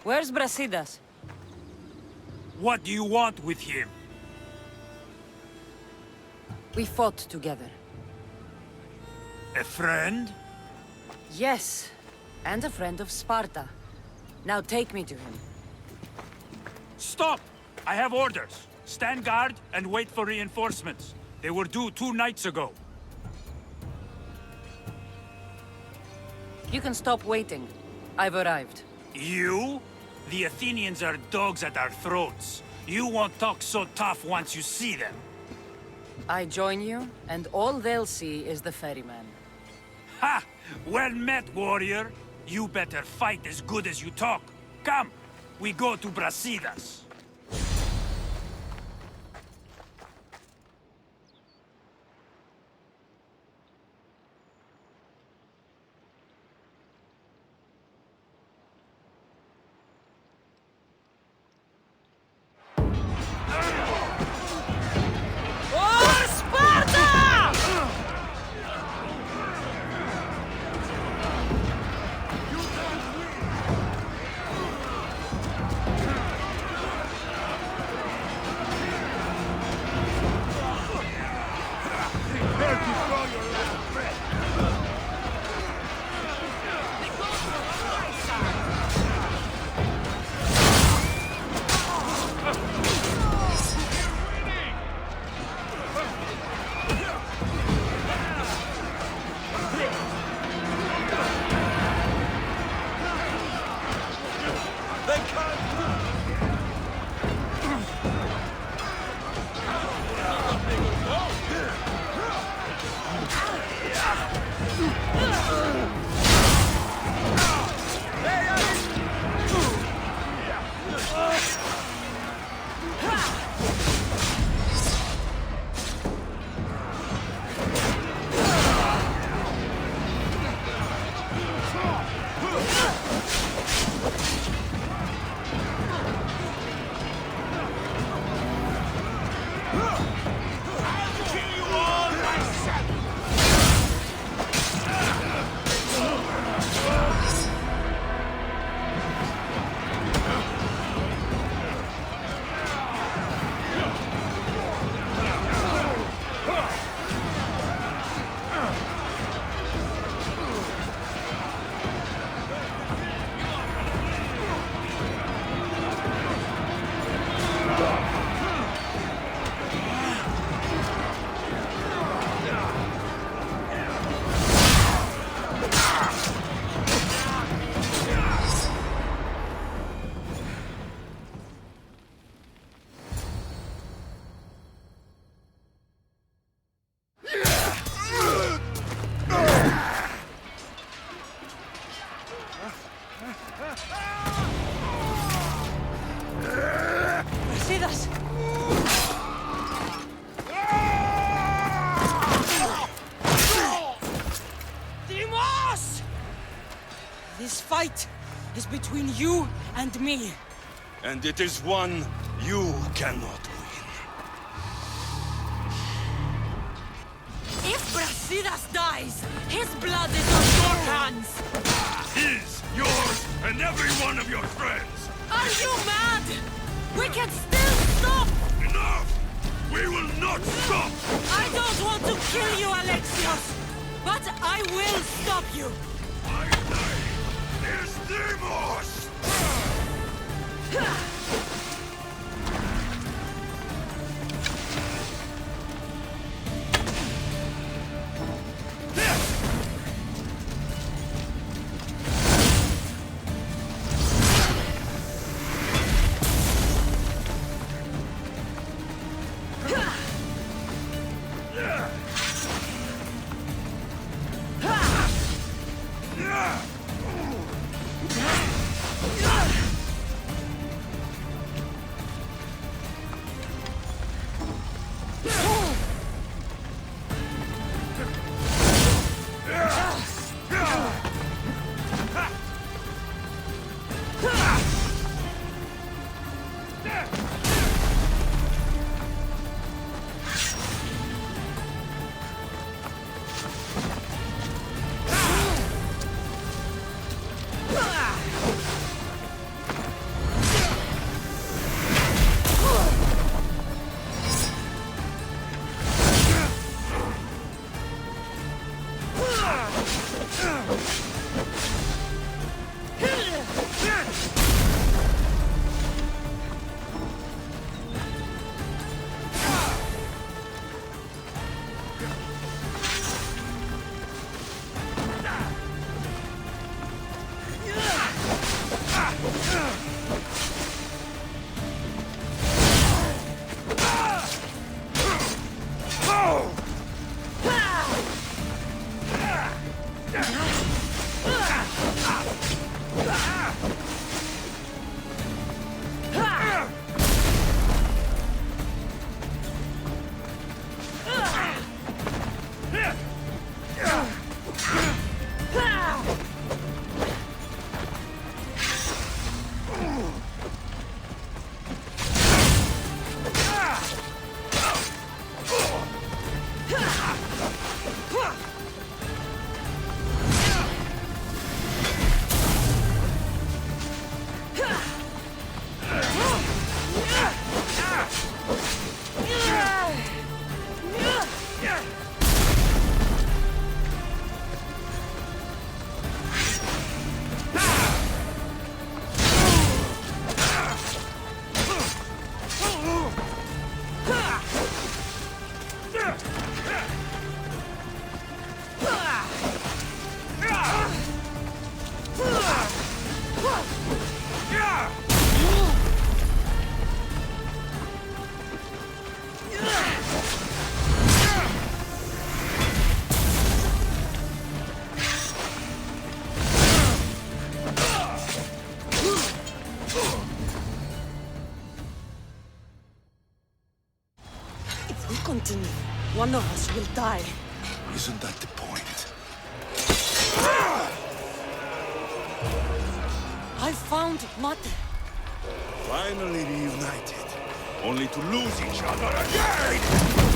Where's Brasidas? What do you want with him? We fought together. A friend? Yes, and a friend of Sparta. Now take me to him. Stop! I have orders. Stand guard and wait for reinforcements. They were due 2 nights ago. You can stop waiting. I've arrived. You? The Athenians are dogs at our throats. You won't talk so tough once you see them. I join you, and all they'll see is the ferryman. Ha! Well met, warrior. You better fight as good as you talk. Come, we go to Brasidas. Brasidas! Dimos! This fight is between you and me. And it is one you cannot win. If Brasidas dies, his blood is on your hands! His, yours, and every one of your friends! Are you mad? We can still stop! Enough! We will not stop! I don't want to kill you, Alexios! But I will stop you! My name is Demos! We continue. One of us will die. Isn't that the point? I found Mate. Finally reunited, only to lose each other again!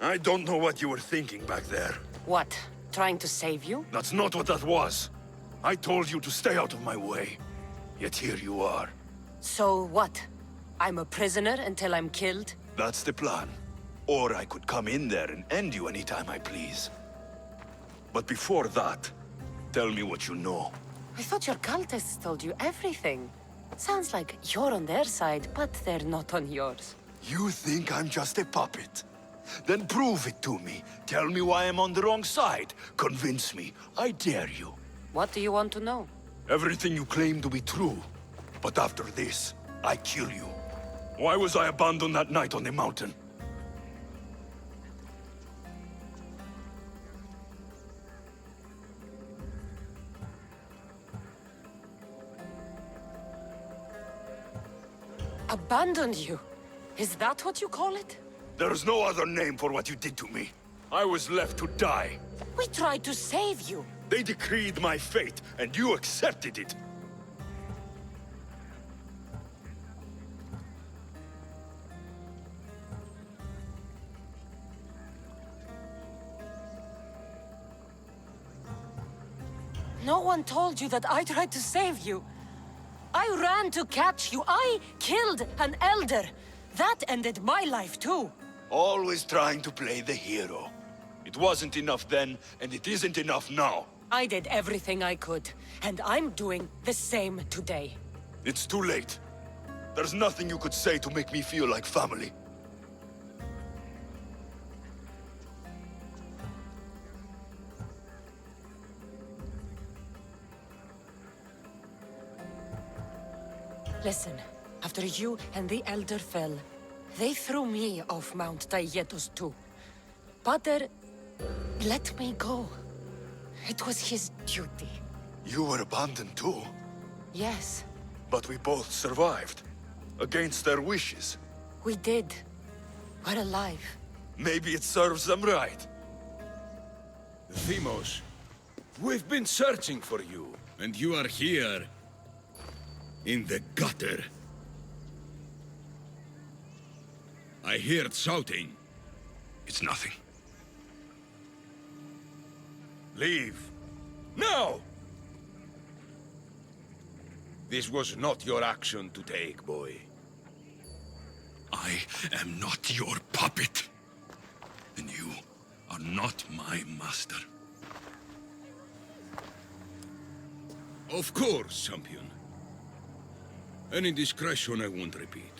I don't know what you were thinking back there. What? Trying to save you? That's not what that was. I told you to stay out of my way. Yet here you are. So what? I'm a prisoner until I'm killed? That's the plan. Or I could come in there and end you anytime I please. But before that, tell me what you know. I thought your cultists told you everything. Sounds like you're on their side, but they're not on yours. You think I'm just a puppet? Then prove it to me. Tell me why I'm on the wrong side. Convince me. I dare you. What do you want to know? Everything you claim to be true. But after this, I kill you. Why was I abandoned that night on the mountain? Abandoned you? Is that what you call it? There's no other name for what you did to me. I was left to die. We tried to save you. They decreed my fate, and you accepted it. No one told you that I tried to save you. I ran to catch you. I killed an elder. That ended my life too. Always trying to play the hero. It wasn't enough then, and it isn't enough now. I did everything I could, and I'm doing the same today. It's too late. There's nothing you could say to make me feel like family. Listen, after you and the Elder fell, they threw me off Mount Taietos too. Pater let me go. It was his duty. You were abandoned too, Yes, but we both survived. Against their wishes. we did. We're alive. Maybe it serves them right. Themos, we've been searching for you, and you are here. In the gutter. I heard shouting. It's nothing. Leave. No! This was not your action to take, boy. I am not your puppet. And you are not my master. Of course, champion. Any indiscretion I won't repeat.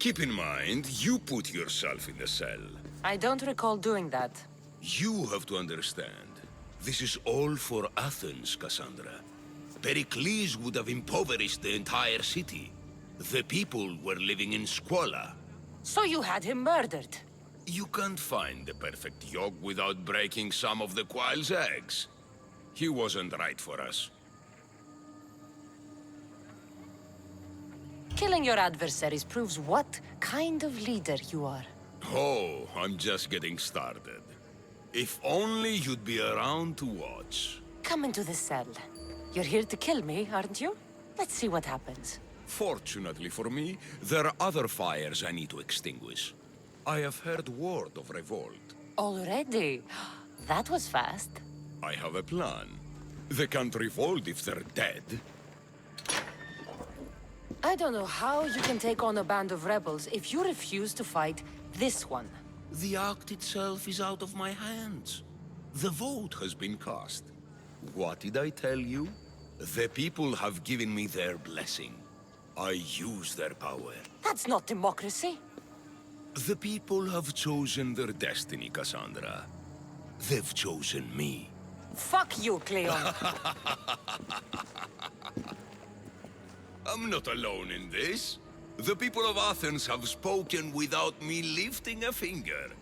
Keep in mind, you put yourself in the cell. I don't recall doing that. You have to understand. This is all for Athens, Kassandra. Pericles would have impoverished the entire city. The people were living in squalor. So you had him murdered? You can't find the perfect yolk without breaking some of the quail's eggs. He wasn't right for us. Killing your adversaries proves what kind of leader you are. Oh, I'm just getting started. If only you'd be around to watch. Come into the cell. You're here to kill me, aren't you? Let's see what happens. Fortunately for me, there are other fires I need to extinguish. I have heard word of revolt. Already? That was fast. I have a plan. They can't revolt if they're dead. I don't know how you can take on a band of rebels if you refuse to fight this one. The act itself is out of my hands. The vote has been cast. What did I tell you? The people have given me their blessing. I use their power. That's not democracy. The people have chosen their destiny, Kassandra. They've chosen me. Fuck you, Cleon. I'm not alone in this. The people of Athens have spoken without me lifting a finger.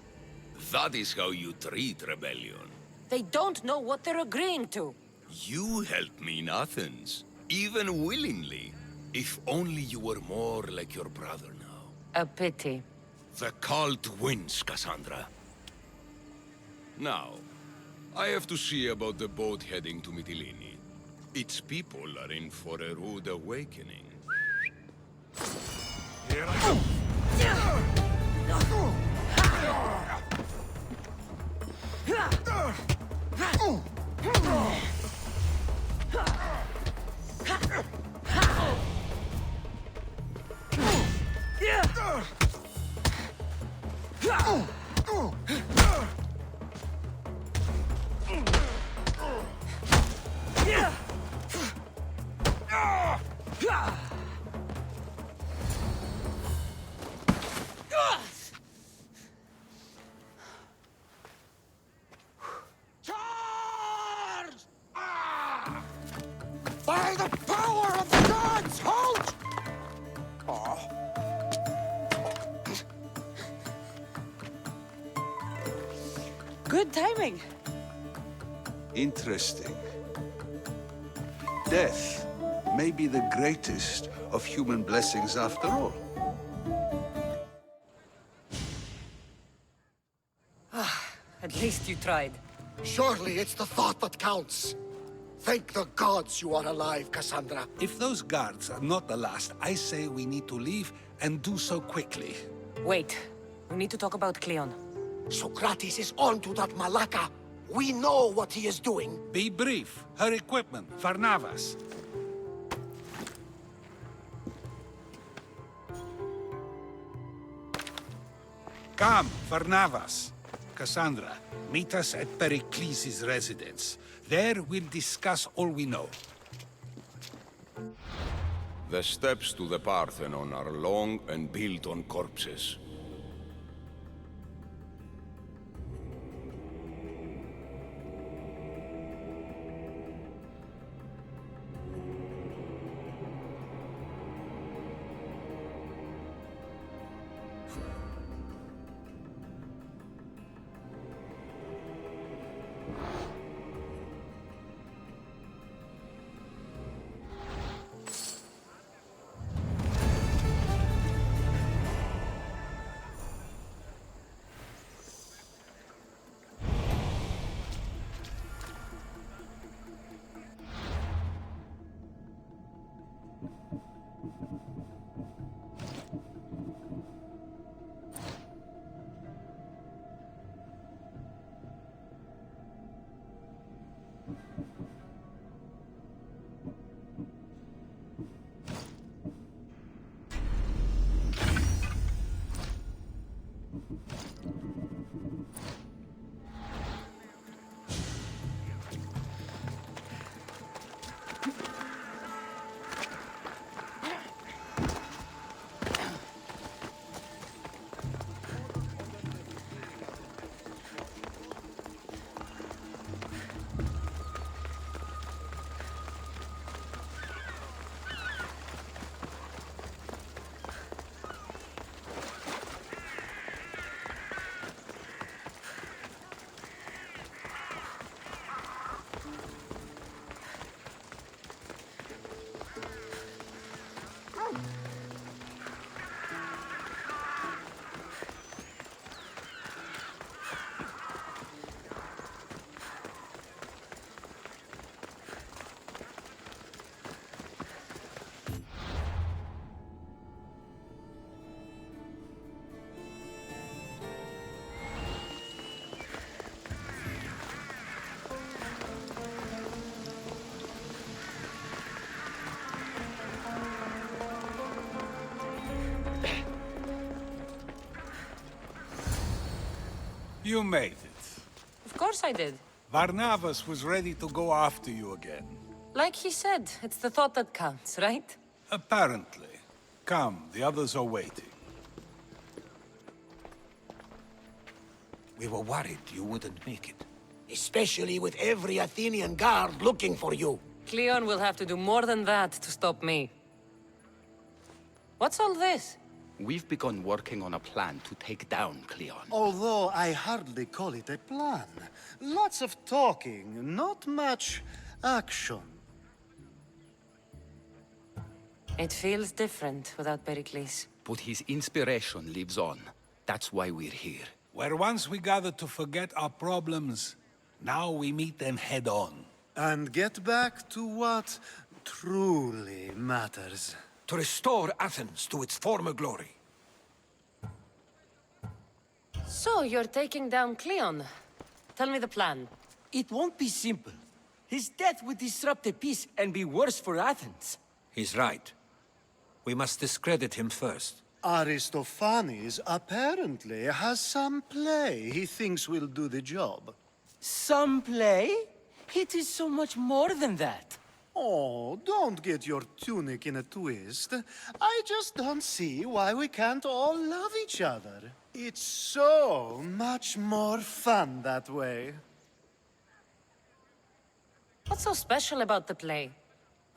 That is how you treat rebellion. They don't know what they're agreeing to. You helped me in Athens, even willingly. If only you were more like your brother now. A pity. The cult wins, Kassandra. Now, I have to see about the boat heading to Mytilene. Its people are in for a rude awakening. Here I go. By the power of the gods, halt! Good timing. Interesting. Death may be the greatest of human blessings after all. At least you tried. Surely it's the thought that counts. Thank the gods you are alive, Kassandra. If those guards are not the last, I say we need to leave and do so quickly. Wait. We need to talk about Cleon. Socrates is on to that Malaka. We know what he is doing. Be brief. Her equipment, Varnavas. Come, Varnavas. Kassandra, meet us at Pericles' residence. There we'll discuss all we know. The steps to the Parthenon are long and built on corpses. You made it. Of course I did. Varnavas was ready to go after you again. Like he said, it's the thought that counts, right? Apparently. Come, the others are waiting. We were worried you wouldn't make it. Especially with every Athenian guard looking for you. Cleon will have to do more than that to stop me. What's all this? We've begun working on a plan to take down Cleon. Although I hardly call it a plan. Lots of talking, not much action. It feels different without Pericles. But his inspiration lives on. That's why we're here. Where once we gathered to forget our problems, now we meet them head on. And get back to what truly matters. To restore Athens to its former glory. So, you're taking down Cleon. Tell me the plan. It won't be simple. His death would disrupt the peace and be worse for Athens. He's right. We must discredit him first. Aristophanes apparently has some play he thinks will do the job. Some play? It is so much more than that. Oh, don't get your tunic in a twist. I just don't see why we can't all love each other. It's so much more fun that way. What's so special about the play?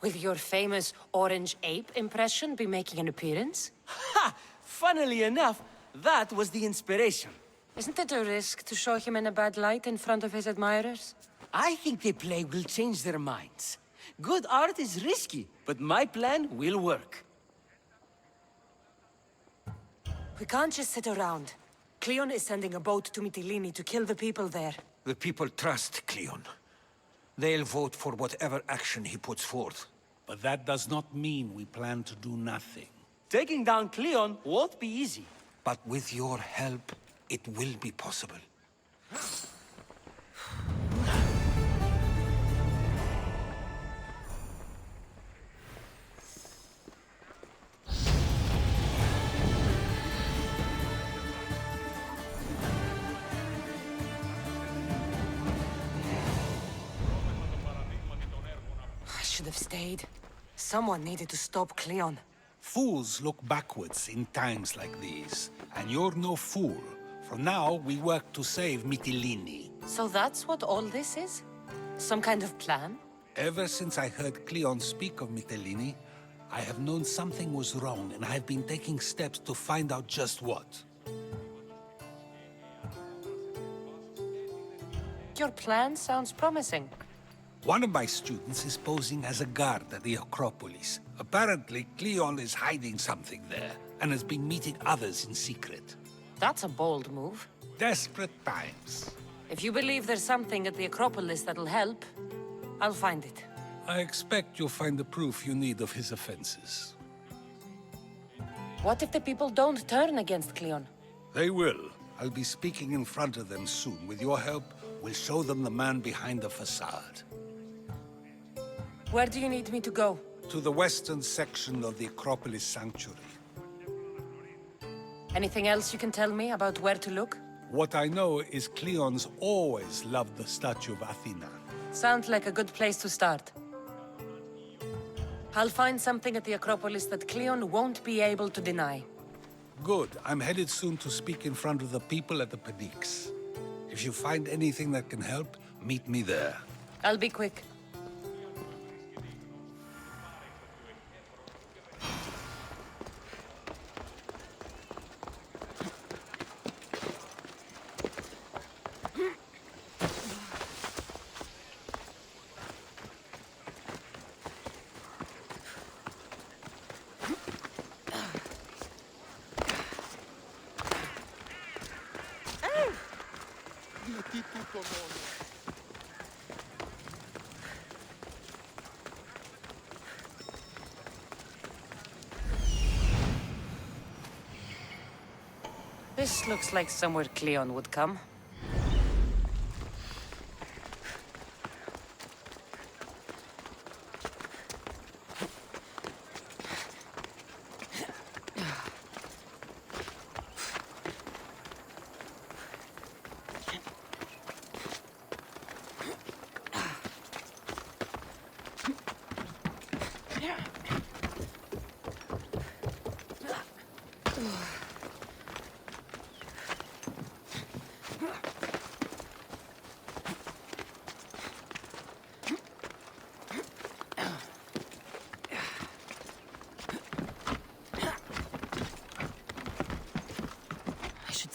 Will your famous orange ape impression be making an appearance? Ha! Funnily enough, that was the inspiration. Isn't it a risk to show him in a bad light in front of his admirers? I think the play will change their minds. Good art is risky, but my plan will work. We can't just sit around. Cleon is sending a boat to Mytilene to kill the people there. The people trust Cleon. They'll vote for whatever action he puts forth. But that does not mean we plan to do nothing. Taking down Cleon won't be easy. But with your help, it will be possible. I should have stayed. Someone needed to stop Cleon. Fools look backwards in times like these. And you're no fool. From now, we work to save Mytilene. So that's what all this is? Some kind of plan? Ever since I heard Cleon speak of Mytilene, I have known something was wrong, and I've been taking steps to find out just what. Your plan sounds promising. One of my students is posing as a guard at the Acropolis. Apparently, Cleon is hiding something there, and has been meeting others in secret. That's a bold move. Desperate times. If you believe there's something at the Acropolis that'll help, I'll find it. I expect you'll find the proof you need of his offenses. What if the people don't turn against Cleon? They will. I'll be speaking in front of them soon. With your help, we'll show them the man behind the facade. Where do you need me to go? To the western section of the Acropolis Sanctuary. Anything else you can tell me about where to look? What I know is Cleon's always loved the statue of Athena. Sounds like a good place to start. I'll find something at the Acropolis that Cleon won't be able to deny. Good. I'm headed soon to speak in front of the people at the Pnyx. If you find anything that can help, meet me there. I'll be quick. This looks like somewhere Cleon would come.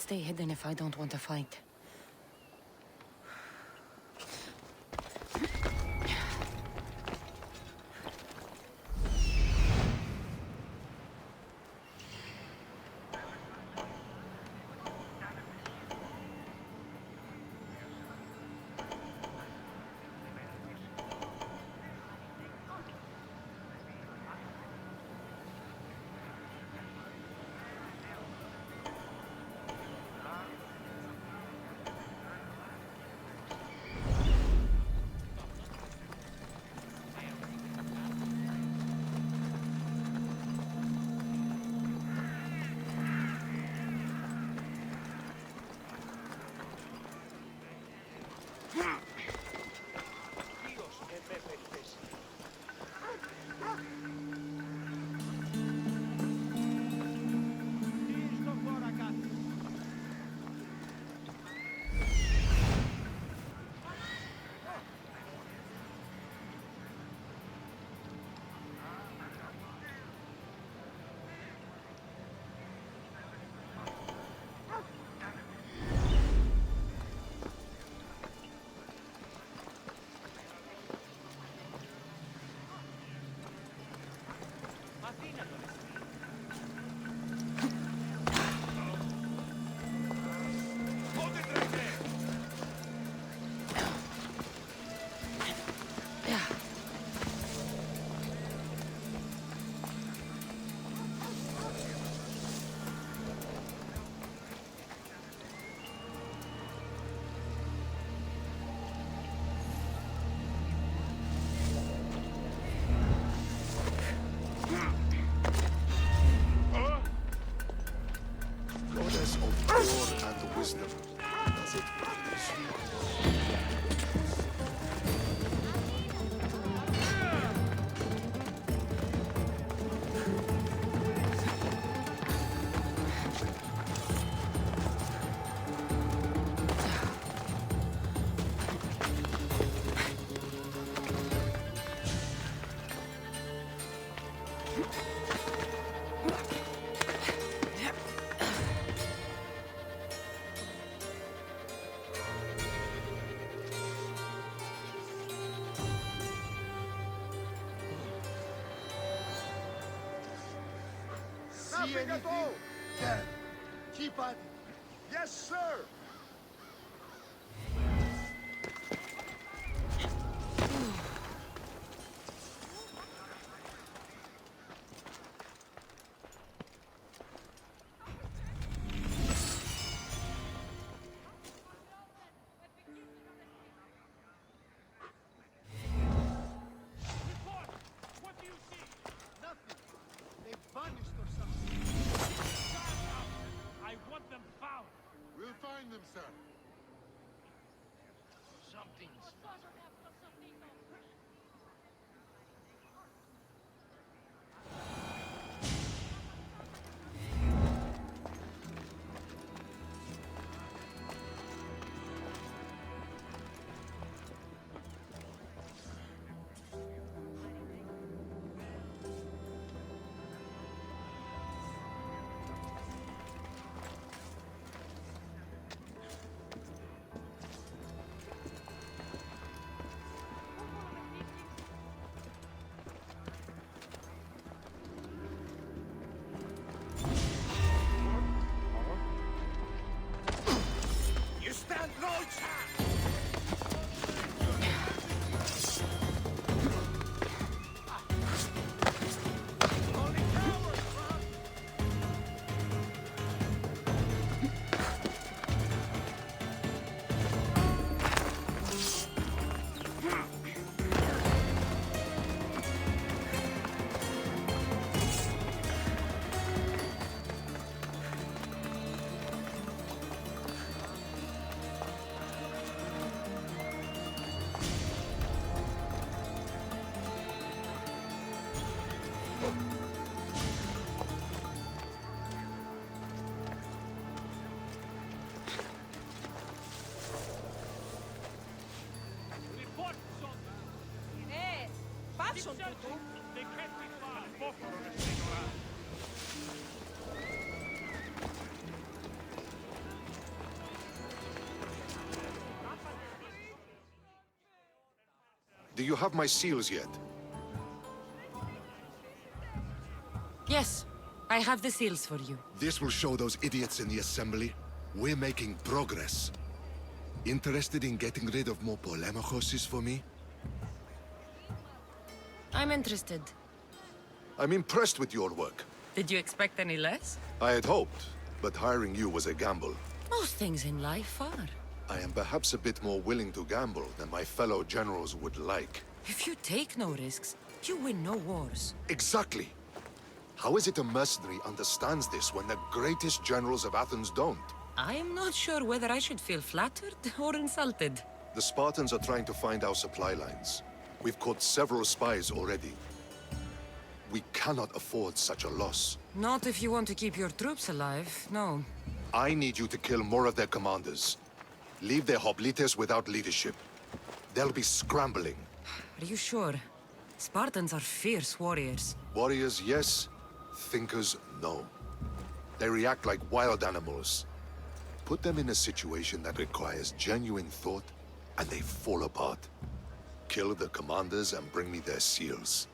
stay hidden if I don't want to fight. Goddess of pure and wisdom, does it please you? See anything? Yeah. Keep at it. Yes, sir! Faccio un tutù. Do you have my seals yet? Yes, I have the seals for you. This will show those idiots in the assembly we're making progress. Interested in getting rid of more polemachoses for me? I'm interested. I'm impressed with your work. Did you expect any less? I had hoped, but hiring you was a gamble. Most things in life are. I am perhaps a bit more willing to gamble than my fellow generals would like. If you take no risks, you win no wars. Exactly. How is it a mercenary understands this when the greatest generals of Athens don't? I am not sure whether I should feel flattered or insulted. The Spartans are trying to find our supply lines. We've caught several spies already. We cannot afford such a loss. Not if you want to keep your troops alive, no. I need you to kill more of their commanders. Leave their hoplites without leadership. They'll be scrambling. Are you sure? Spartans are fierce warriors. Warriors, yes. Thinkers, no. They react like wild animals. Put them in a situation that requires genuine thought, and they fall apart. Kill the commanders and bring me their seals.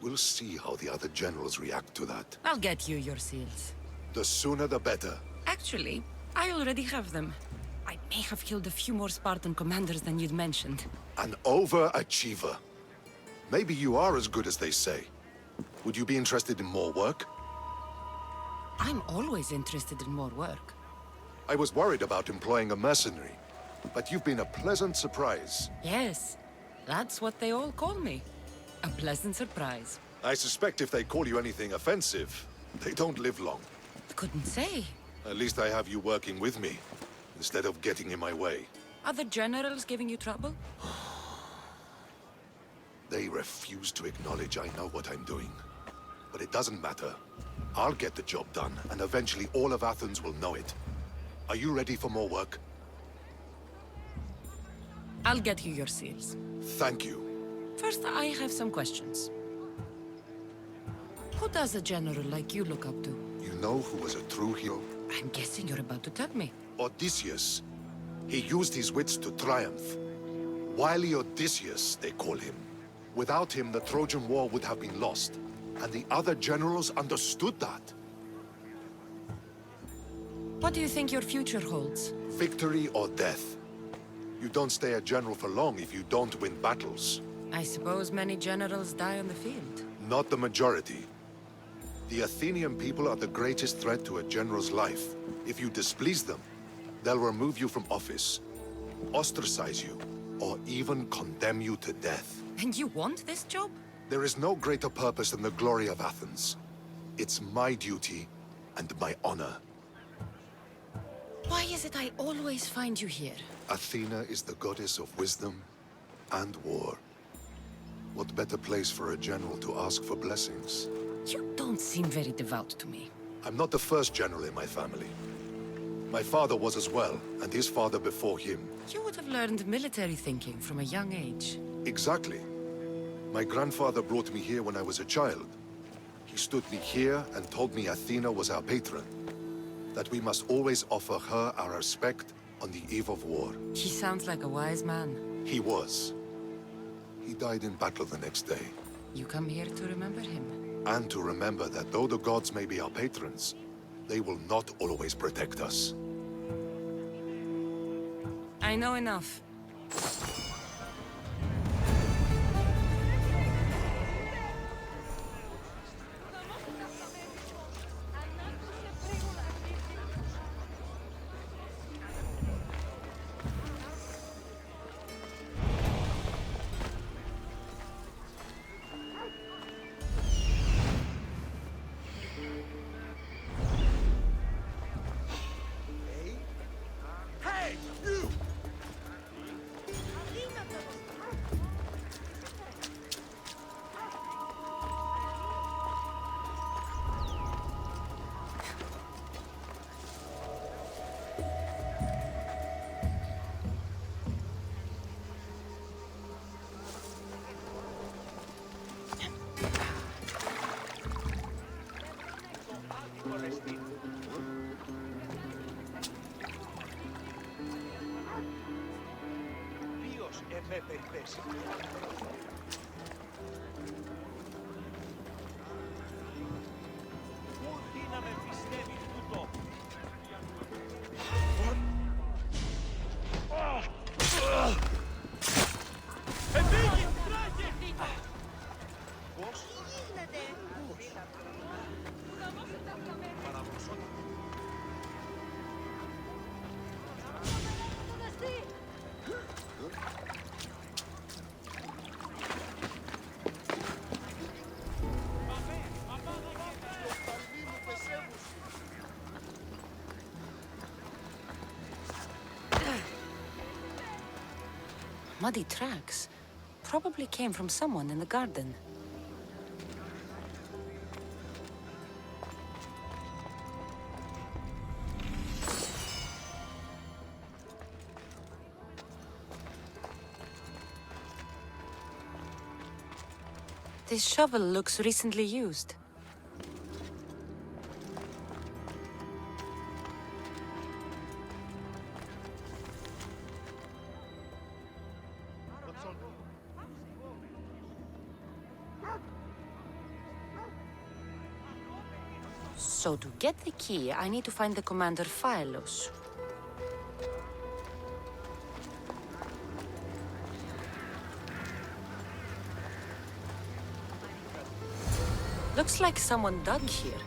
We'll see how the other generals react to that. I'll get you your seals. The sooner the better. Actually, I already have them. I may have killed a few more Spartan commanders than you'd mentioned. An overachiever. Maybe you are as good as they say. Would you be interested in more work? I'm always interested in more work. I was worried about employing a mercenary, but you've been a pleasant surprise. Yes, that's what they all call me. A pleasant surprise. I suspect if they call you anything offensive, they don't live long. Couldn't say. At least I have you working with me, instead of getting in my way. Other generals giving you trouble? They refuse to acknowledge I know what I'm doing. But it doesn't matter. I'll get the job done, and eventually all of Athens will know it. Are you ready for more work? I'll get you your seals. Thank you. First, I have some questions. Who does a general like you look up to? You know who was a true hero? I'm guessing you're about to tell me. Odysseus. He used his wits to triumph. Wily Odysseus, they call him. Without him, the Trojan War would have been lost. And the other generals understood that. What do you think your future holds? Victory or death. You don't stay a general for long if you don't win battles. I suppose many generals die on the field. Not the majority. The Athenian people are the greatest threat to a general's life. If you displease them, they'll remove you from office, ostracize you, or even condemn you to death. And you want this job? There is no greater purpose than the glory of Athens. It's my duty and my honor. Why is it I always find you here? Athena is the goddess of wisdom and war. What better place for a general to ask for blessings? You don't seem very devout to me. I'm not the first general in my family. My father was as well, and his father before him. You would have learned military thinking from a young age. Exactly. My grandfather brought me here when I was a child. He stood me here and told me Athena was our patron. That we must always offer her our respect on the eve of war. He sounds like a wise man. He was. He died in battle the next day. You come here to remember him. And to remember that though the gods may be our patrons, they will not always protect us. I know enough. Muddy tracks. Probably came from someone in the garden. This shovel looks recently used. So to get the key, I need to find the commander Pylos. Looks like someone dug here.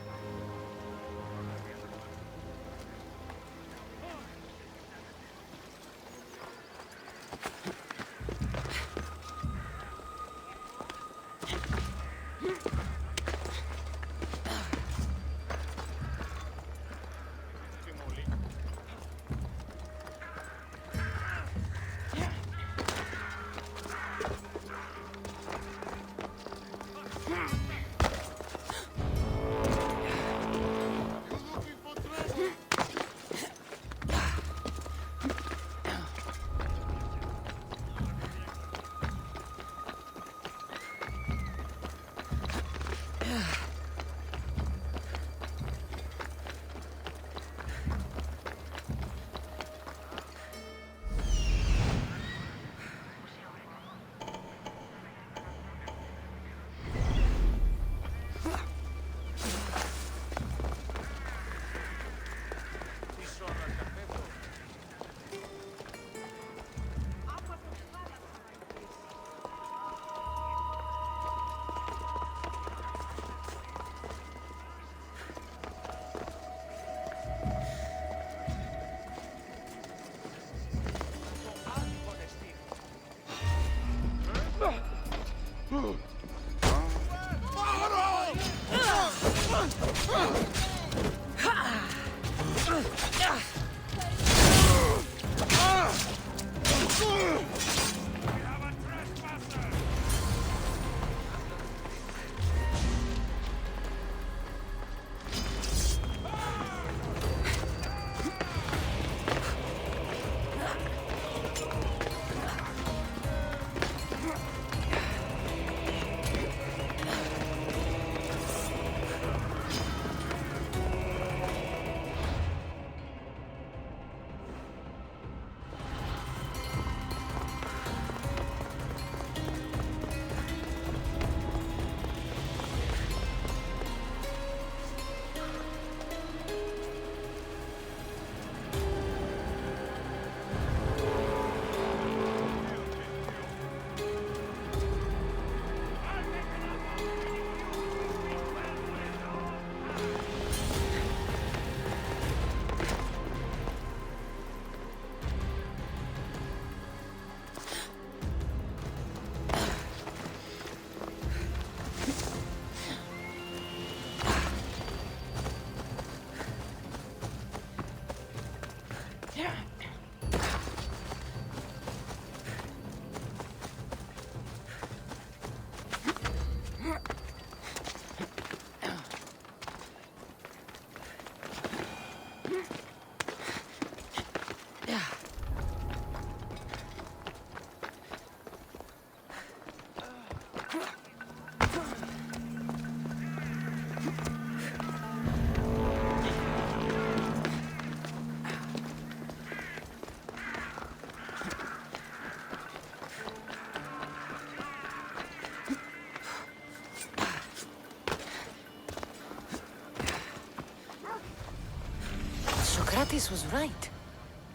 Socrates was right.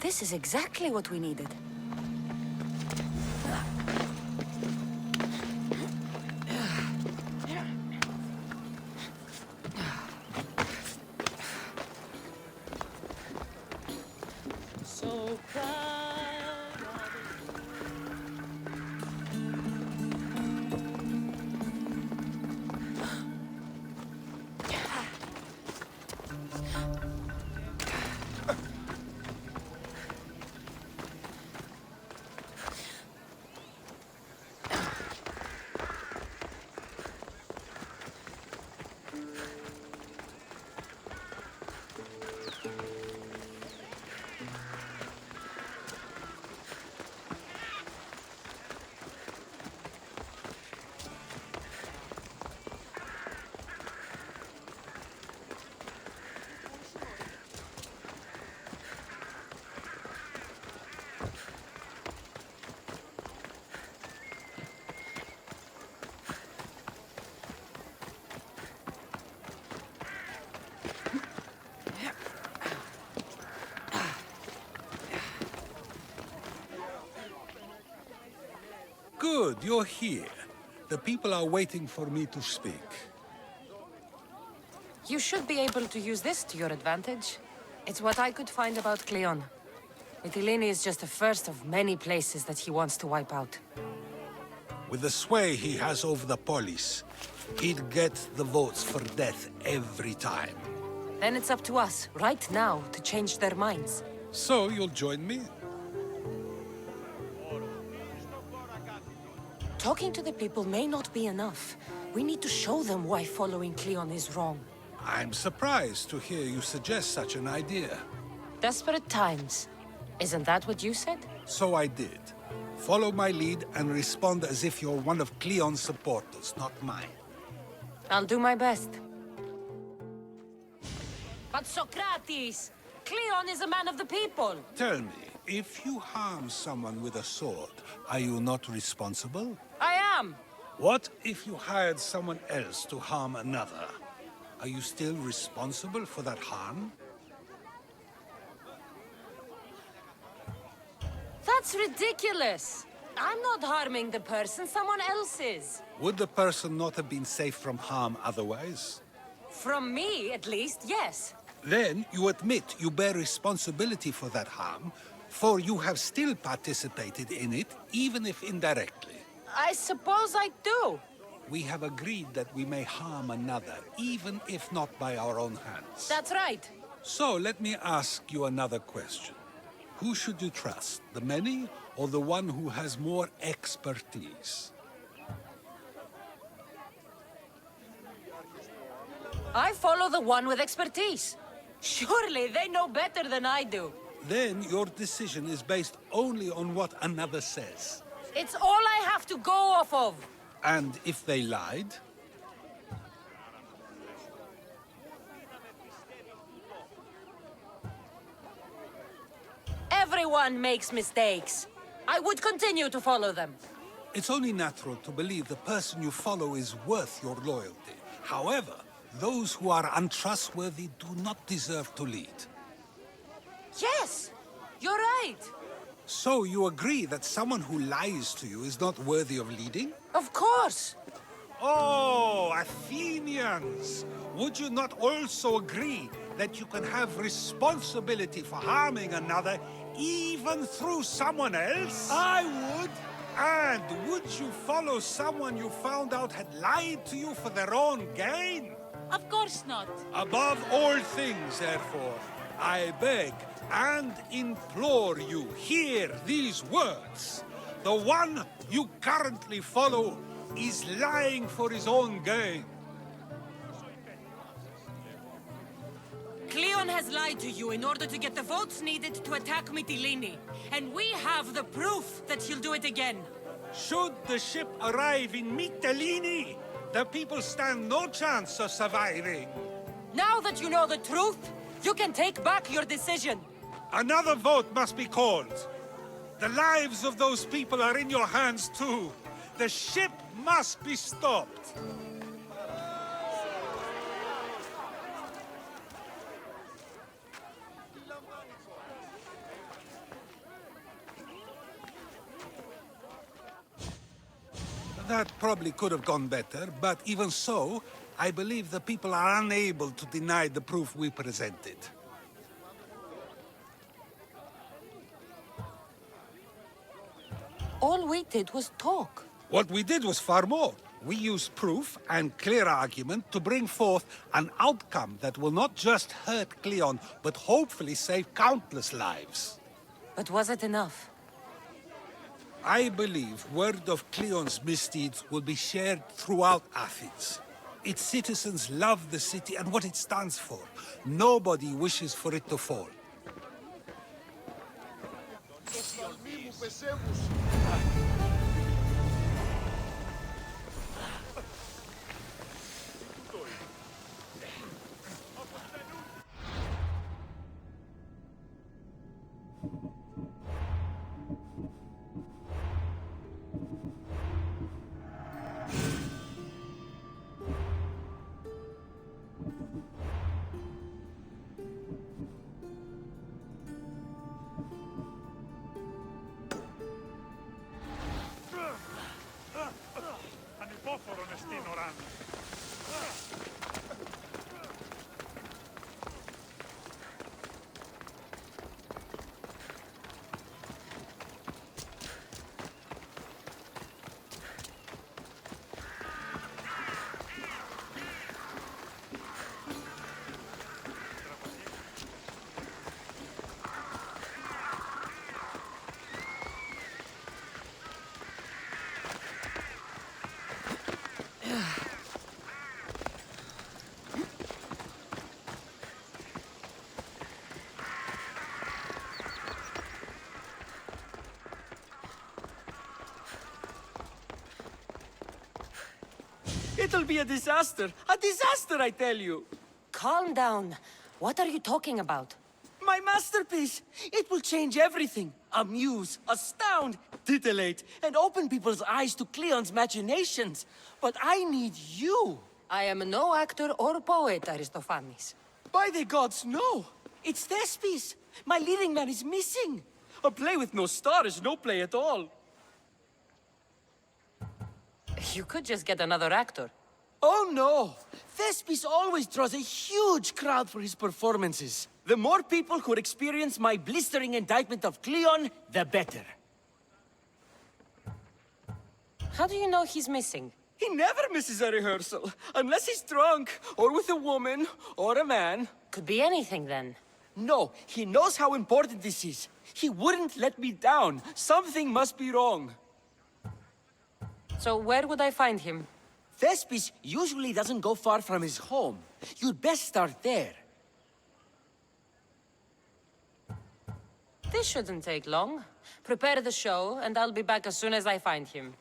This is exactly what we needed. So proud of Good, you're here. The people are waiting for me to speak. You should be able to use this to your advantage. It's what I could find about Cleon. Mytilene is just the first of many places that he wants to wipe out. With the sway he has over the police, he'd get the votes for death every time. Then it's up to us, right now, to change their minds. So you'll join me? Talking to the people may not be enough. We need to show them why following Cleon is wrong. I'm surprised to hear you suggest such an idea. Desperate times. Isn't that what you said? So I did. Follow my lead and respond as if you're one of Cleon's supporters, not mine. I'll do my best. But Socrates! Cleon is a man of the people! Tell me, if you harm someone with a sword, are you not responsible? I am! What if you hired someone else to harm another? Are you still responsible for that harm? That's ridiculous! I'm not harming the person, someone else is. Would the person not have been safe from harm otherwise? From me, at least, yes. Then you admit you bear responsibility for that harm, for you have still participated in it, even if indirectly. I suppose I do. We have agreed that we may harm another, even if not by our own hands. That's right. So let me ask you another question. Who should you trust, the many or the one who has more expertise? I follow the one with expertise. Surely they know better than I do. Then your decision is based only on what another says. It's all I have to go off of. And if they lied? Everyone makes mistakes. I would continue to follow them. It's only natural to believe the person you follow is worth your loyalty. However, those who are untrustworthy do not deserve to lead. Yes, you're right. So you agree that someone who lies to you is not worthy of leading? Of course. Oh, Athenians! Would you not also agree that you can have responsibility for harming another even through someone else? I would. And would you follow someone you found out had lied to you for their own gain? Of course not. Above all things, therefore, I beg and implore you, hear these words. The one you currently follow is lying for his own gain. Cleon has lied to you in order to get the votes needed to attack Mytilene. And we have the proof that he'll do it again. Should the ship arrive in Mytilene, the people stand no chance of surviving. Now that you know the truth, you can take back your decision. Another vote must be called. The lives of those people are in your hands too. The ship must be stopped. That probably could have gone better, but even so, I believe the people are unable to deny the proof we presented. All we did was talk. What we did was far more. We used proof and clear argument to bring forth an outcome that will not just hurt Cleon, but hopefully save countless lives. But was it enough? I believe word of Cleon's misdeeds will be shared throughout Athens. Its citizens love the city and what it stands for. Nobody wishes for it to fall. It'll be a disaster! A disaster, I tell you! Calm down. What are you talking about? My masterpiece! It will change everything. Amuse, astound, titillate, and open people's eyes to Cleon's machinations. But I need you! I am no actor or poet, Aristophanes. By the gods, no! It's Thespis! My leading man is missing! A play with no star is no play at all. You could just get another actor. Oh no! Thespis always draws a huge crowd for his performances. The more people who experience my blistering indictment of Cleon, the better. How do you know he's missing? He never misses a rehearsal, unless he's drunk, or with a woman, or a man. Could be anything then. No, he knows how important this is. He wouldn't let me down. Something must be wrong. So where would I find him? Thespis usually doesn't go far from his home. You'd best start there. This shouldn't take long. Prepare the show, and I'll be back as soon as I find him.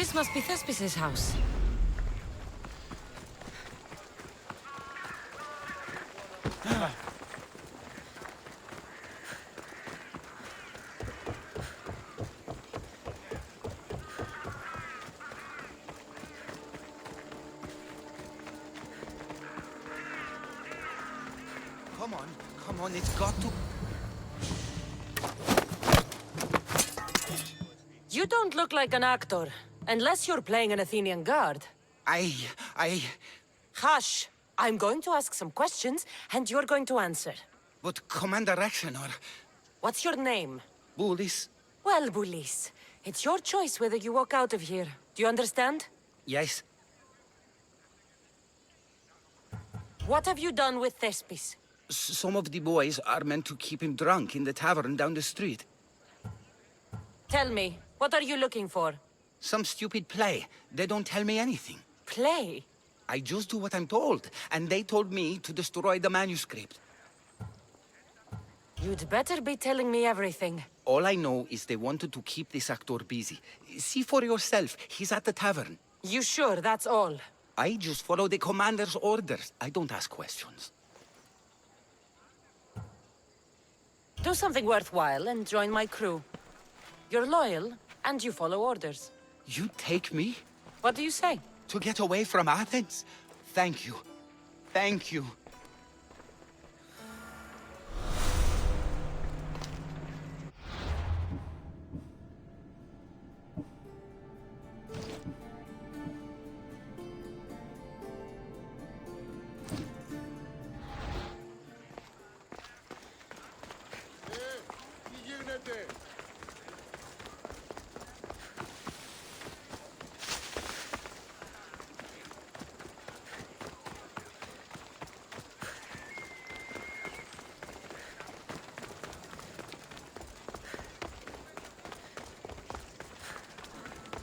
This must be Thespis' house. Come on, it's got to... You don't look like an actor, unless you're playing an Athenian guard. I... Hush! I'm going to ask some questions, and you're going to answer. But Commander Actionor... What's your name? Bullis? Well, Bulis, it's your choice whether you walk out of here. Do you understand? Yes. What have you done with Thespis? Some of the boys are meant to keep him drunk in the tavern down the street. Tell me, what are you looking for? Some stupid play. They don't tell me anything. Play? I just do what I'm told, and they told me to destroy the manuscript. You'd better be telling me everything. All I know is they wanted to keep this actor busy. See for yourself, he's at the tavern. You sure that's all? I just follow the commander's orders. I don't ask questions. Do something worthwhile and join my crew. You're loyal, and you follow orders. You take me? What do you say? To get away from Athens? Thank you. Thank you.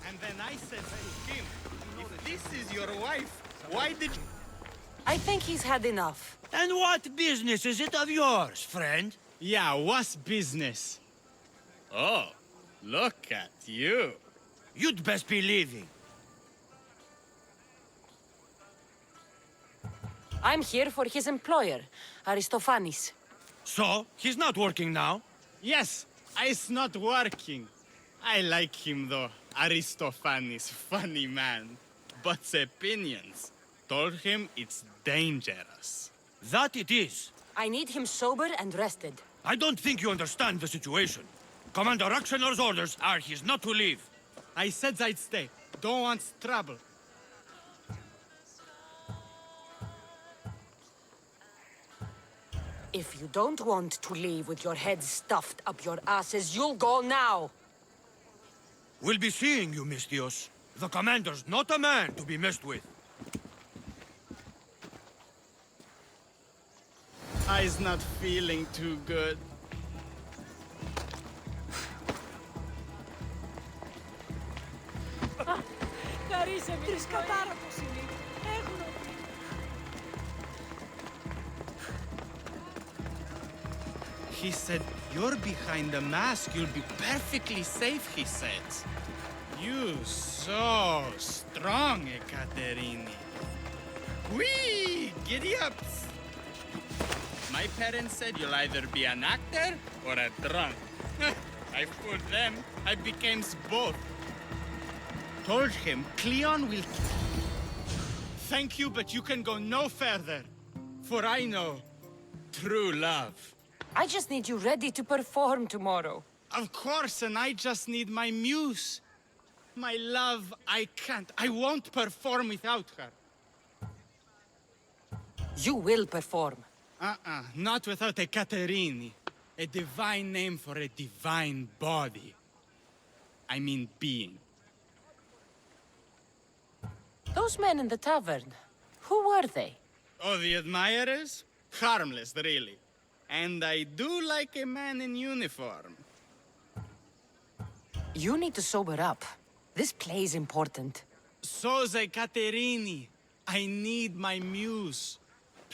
And then I said to him, if this is your wife, why did you... I think he's had enough. And what business is it of yours, friend? Yeah, what's business? Oh, look at you. You'd best be leaving. I'm here for his employer, Aristophanes. So, he's not working now? Yes, it's not working. I like him though. Aristophanes, funny man. But opinions told him it's dangerous. That it is. I need him sober and rested. I don't think you understand the situation. Commander Actionor's orders are he's not to leave. I said I'd stay. Don't want trouble. If you don't want to leave with your head stuffed up your asses, you'll go now! We'll be seeing you, Misthios. The commander's not a man to be messed with. I's not feeling too good. Χαρίσε με, βρίσκα πάρα πολύ. He said, you're behind the mask, you'll be perfectly safe, he said. You so strong, Ekaterini. Whee! Giddy ups! My parents said you'll either be an actor or a drunk. I fooled them. I became both. Told him Cleon will... Thank you, but you can go no further. For I know true love. I just need you ready to perform tomorrow. Of course, and I just need my muse. My love, I can't. I won't perform without her. You will perform. Not without a Caterini. A divine name for a divine body. I mean being. Those men in the tavern, who were they? Oh, the admirers? Harmless, really. And I do like a man in uniform. You need to sober up. This play's important. Soze Caterini. I need my muse.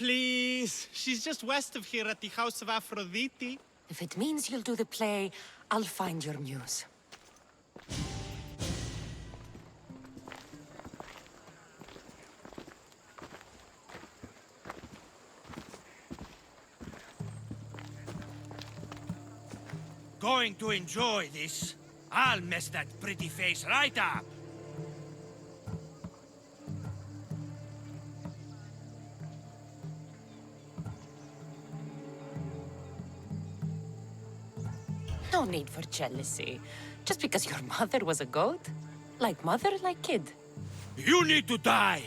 Please. She's just west of here at the House of Aphrodite. If it means you'll do the play, I'll find your muse. going to enjoy this. I'll mess that pretty face right up. No need for jealousy. Just because your mother was a goat? Like mother, like kid. You need to die!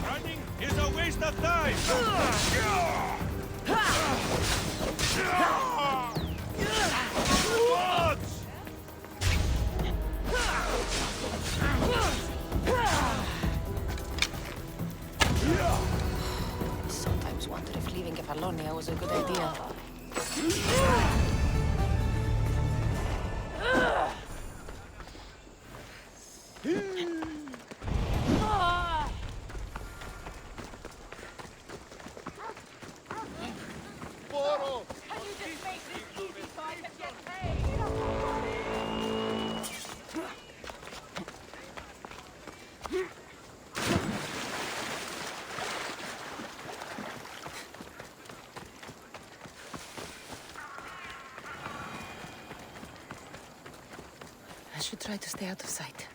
Running is a waste of time! Sometimes wonder if leaving Kefalonia was a good idea. I should try to stay out of sight.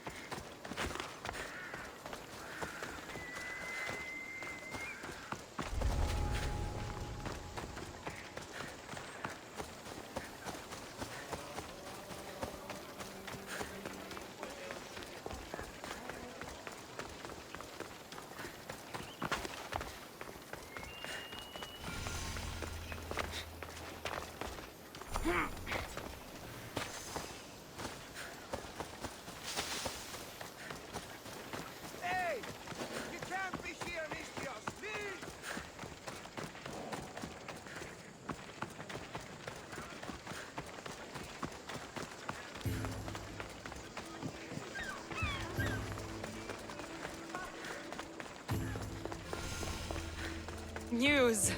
News!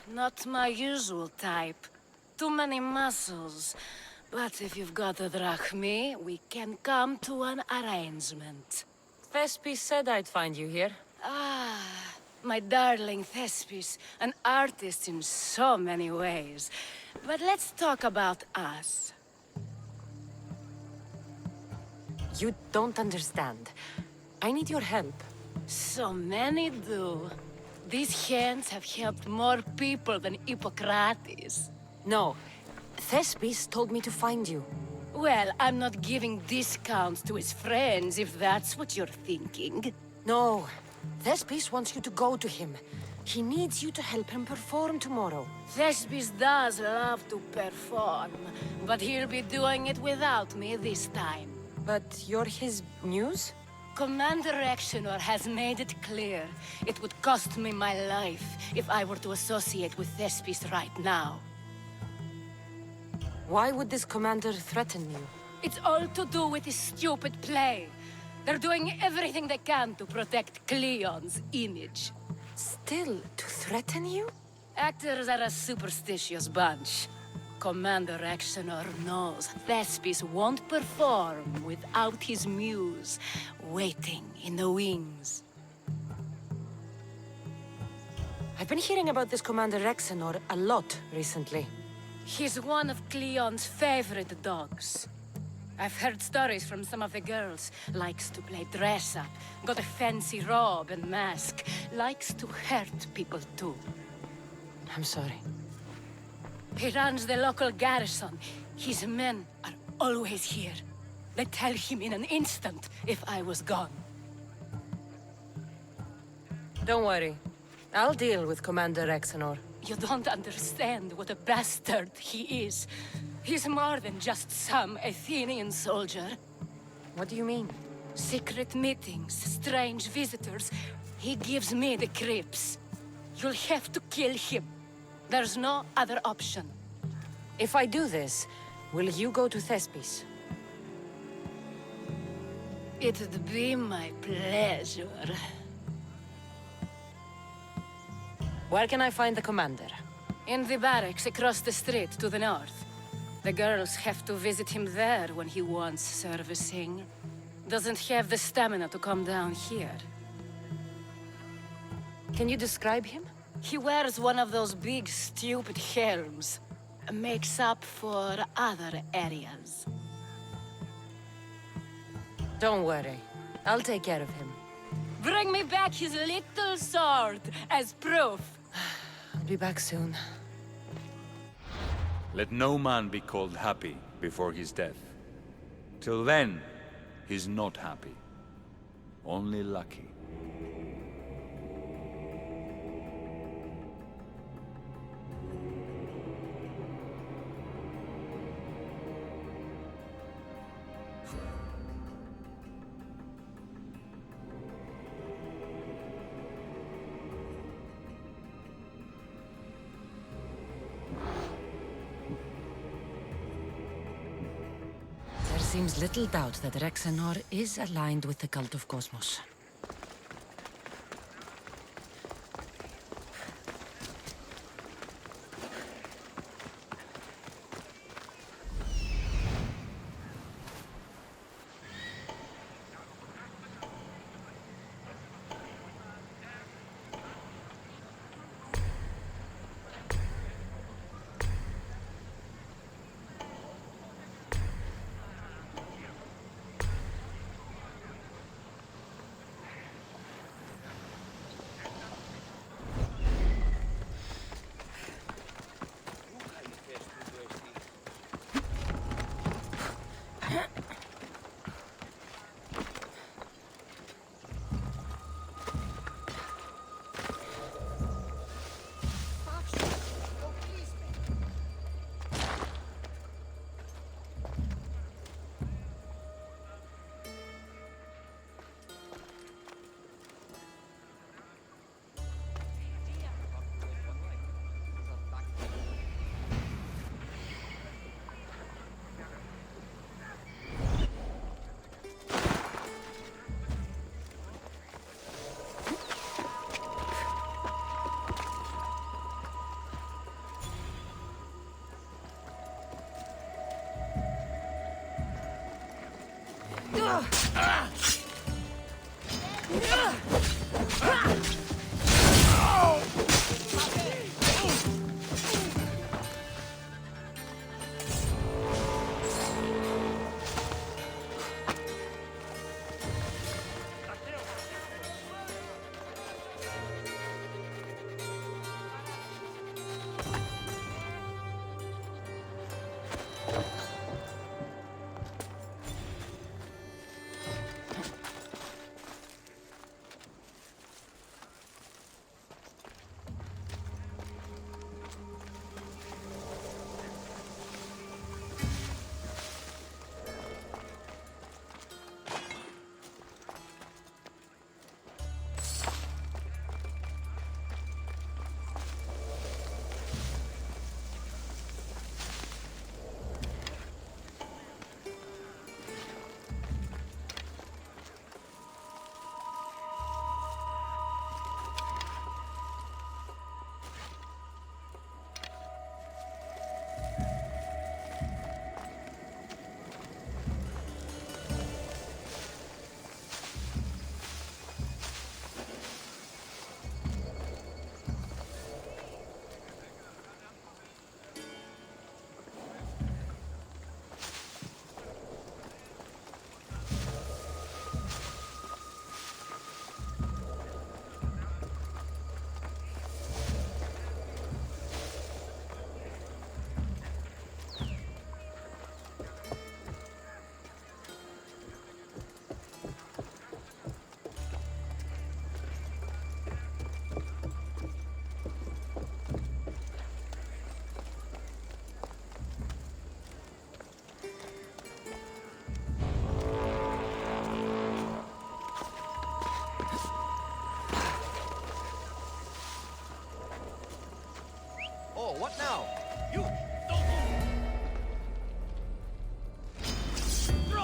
Not my usual type. Too many muscles. But if you've got a drachmi, we can come to an arrangement. Thespis said I'd find you here. Ah, my darling Thespis, an artist in so many ways. But let's talk about us. You don't understand. I need your help. So many do. These hands have helped more people than Hippocrates. No. Thespis told me to find you. Well, I'm not giving discounts to his friends, if that's what you're thinking. No. Thespis wants you to go to him. He needs you to help him perform tomorrow. Thespis does love to perform, but he'll be doing it without me this time. But you're his muse? Commander Exenor has made it clear it would cost me my life if I were to associate with Thespis right now. Why would this commander threaten you? It's all to do with his stupid play. They're doing everything they can to protect Cleon's image. Still, to threaten you? Actors are a superstitious bunch. Commander Exenor knows Thespis won't perform without his muse waiting in the wings. I've been hearing about this Commander Exenor a lot recently. He's one of Cleon's favorite dogs. I've heard stories from some of the girls. Likes to play dress-up, got a fancy robe and mask. Likes to hurt people too. I'm sorry. He runs the local garrison. His men are always here. They'd tell him in an instant if I was gone. Don't worry. I'll deal with Commander Exenor. You don't understand what a bastard he is. He's more than just some Athenian soldier. What do you mean? Secret meetings, strange visitors. He gives me the creeps. You'll have to kill him. There's no other option. If I do this, will you go to Thespis? It'd be my pleasure. Where can I find the commander? In the barracks across the street to the north. The girls have to visit him there when he wants servicing. Doesn't have the stamina to come down here. Can you describe him? He wears one of those big, stupid helms. Makes up for other areas. Don't worry. I'll take care of him. Bring me back his little sword as proof. I'll be back soon. Let no man be called happy before his death. Till then, he's not happy. Only lucky. There seems little doubt that Rexenor is aligned with the cult of Cosmos.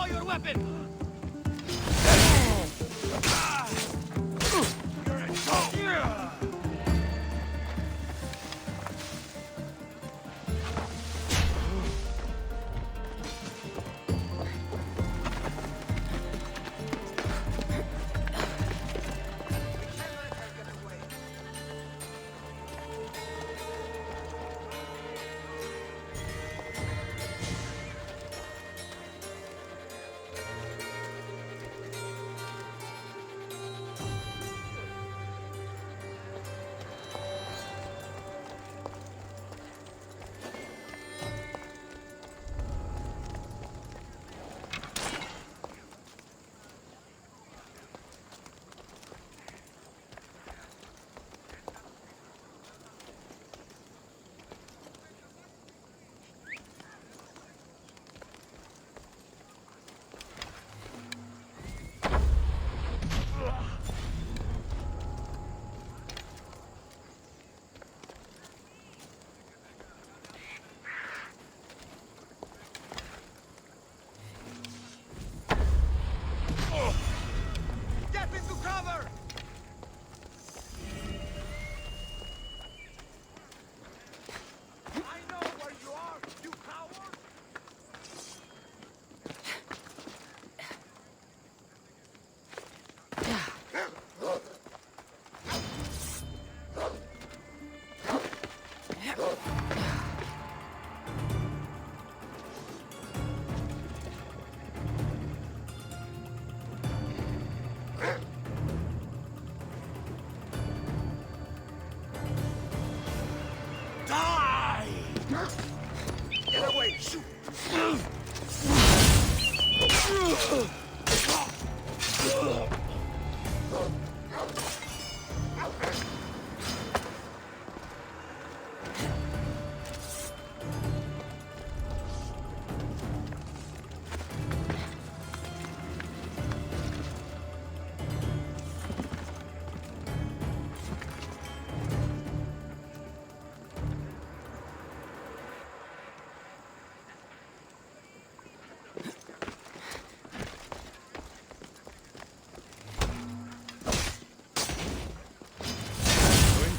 Draw your weapon!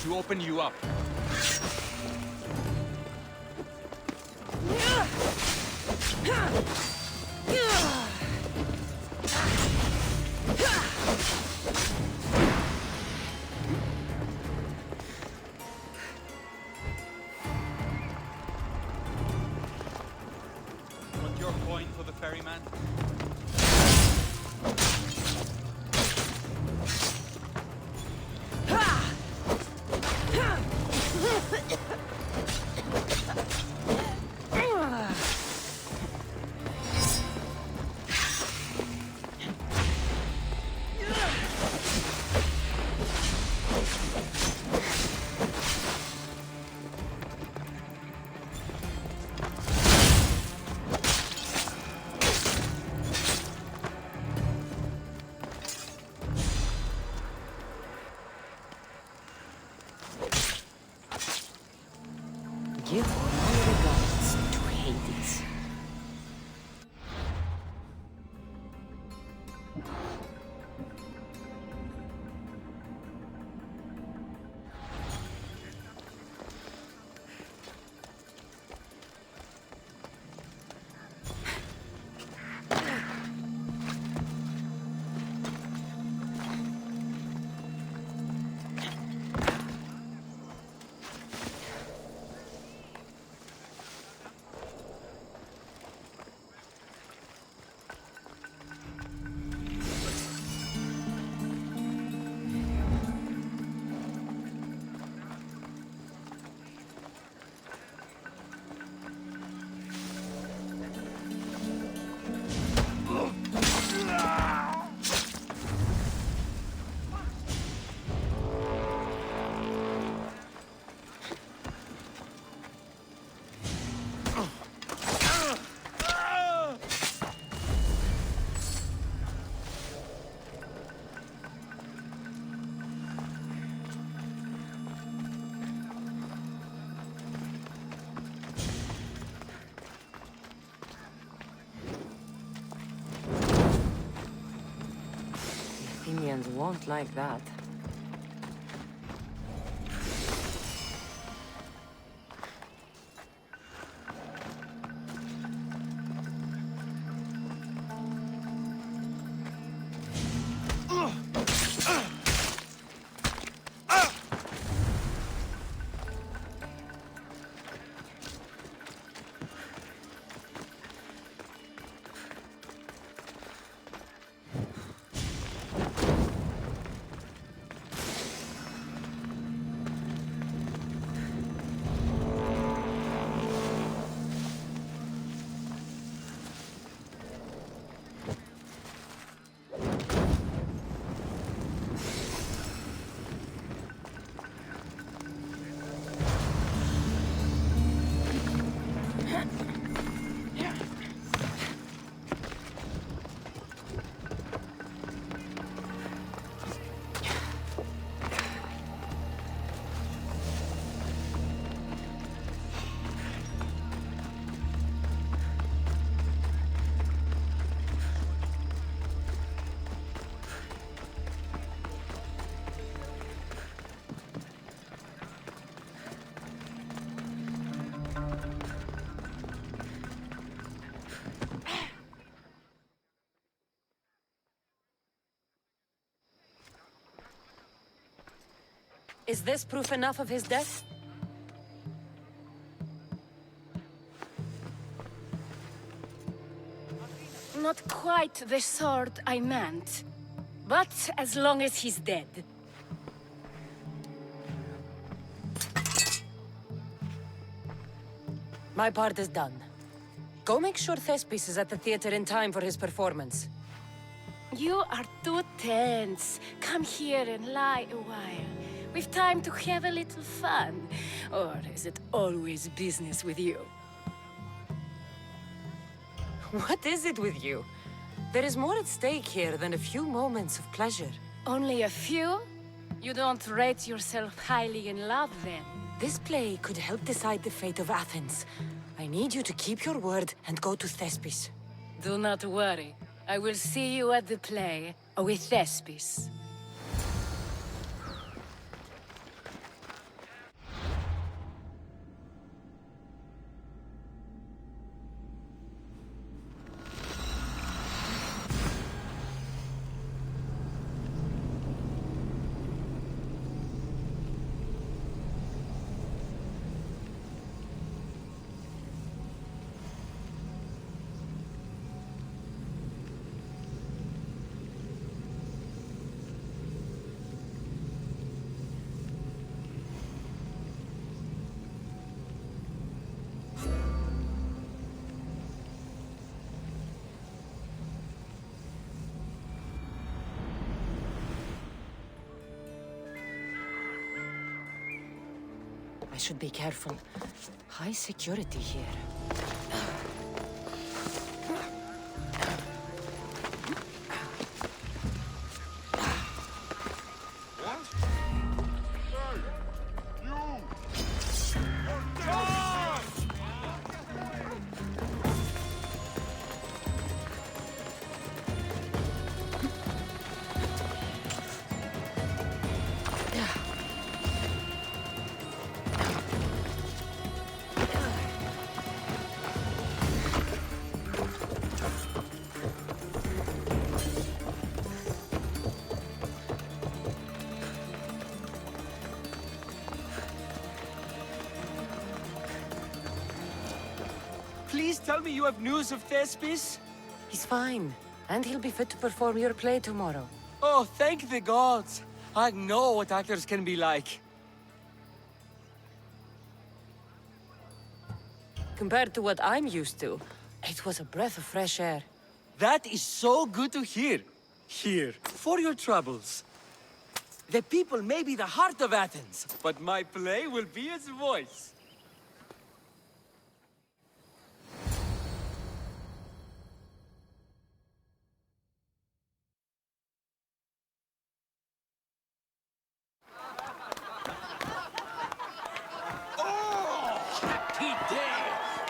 To open you up. Want your coin for the ferryman? Give my regards to Hades. Athenians won't like that. Is this proof enough of his death? Not quite the sort I meant. But as long as he's dead. My part is done. Go make sure Thespis is at the theater in time for his performance. You are too tense. Come here and lie a while. We've time to have a little fun. Or is it always business with you? What is it with you? There is more at stake here than a few moments of pleasure. Only a few? You don't rate yourself highly in love, then? This play could help decide the fate of Athens. I need you to keep your word and go to Thespis. Do not worry. I will see you at the play with Thespis. I should be careful. High security here. Please tell me you have news of Thespis? He's fine, and he'll be fit to perform your play tomorrow. Oh, thank the gods! I know what actors can be like. Compared to what I'm used to, it was a breath of fresh air. That is so good to hear. Here, for your troubles. The people may be the heart of Athens, but my play will be its voice.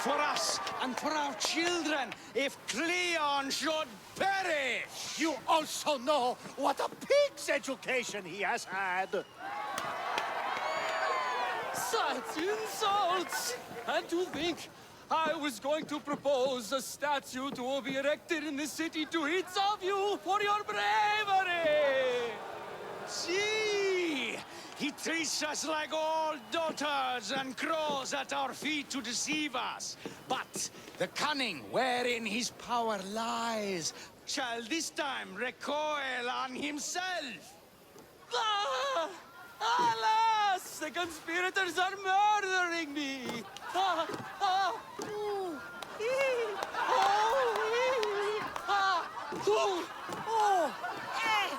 For us and for our children if Cleon should perish! You also know what a pig's education he has had. Such insults! And to think I was going to propose a statue to be erected in the city to each of you for your bravery! See! He treats us like old daughters and crawls at our feet to deceive us. But the cunning wherein his power lies shall this time recoil on himself. Ah! Alas! The conspirators are murdering me! Ah! Ah! Ooh! Ee! Oh! Ee! Ah! Ooh! Oh! Eh!